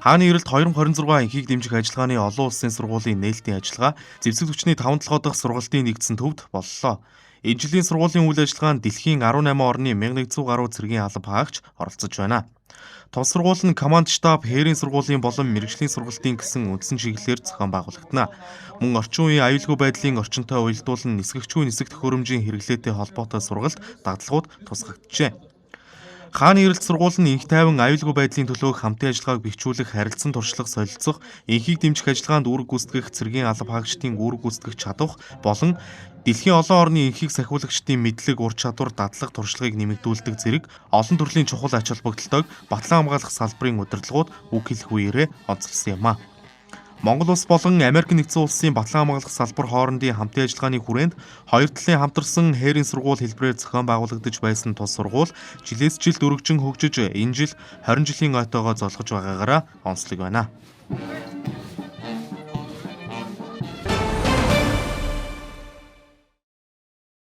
Хааны эрэлт 2026 энхийг дэмжих ажиллагааны олон улсын сургуулийн нээлтийн ажиллагаа зэвсэг түвшний 5-7 дахь сургалтын нэгдсэн төвд боллоо. Энэ жилийн сургуулийн үйл ажиллагаанд дэлхийн 18 орны 1100 гаруй цэргийн алба хаагч оролцож байна. Тус сургууль нь команд штаб, хээрийн сургуулийн болон мэргэжлийн сургалтын гэсэн үндсэн чиглэлээр зохион байгуулагдана. Мөн орчин үеийн аюулгүй байдлын орчинтой уялдуулан нисгэгчгүй нисэх төхөөрөмжийн хэрэглээтэй холбоотой сургалт, дагдалагууд тусгагджээ. Хааны эрэлт сургууль нь инх тайван аюулгүй байдлын төлөө хамтын ажиллагааг бэхжүүлэх, харилцан туршлага солилцох, энхийг дэмжих ажиллагаанд үүрэг гүйцэтгэх цэргийн алба хаагчдын үүрэг гүйцэтгэх чадвах болон дэлхийн олон орны энхийг сахиулагчдын мэдлэг, ур чадвар, дадлаг туршлагыг нэмэгдүүлдэг зэрэг олон төрлийн чухал ач холбогдолтойг батлан хамгаалах салбарын удирдлагууд үг хэлэх үеэрээ онцлсан юм а. Монгол улс болон Америк нэгдсэн улсын батлан хамгаалах салбар хоорондын хамтын ажиллагааны хүрээнд хоёр талын хамтарсан хээрийн сургууль хэлбэрээр зохион байгуулагдаж байсан тус сургууль жилээс жилд өргөжин хөгжиж энэ жил 20 жилийн ойтойгоо золгож байгаагаараа онцлог байна.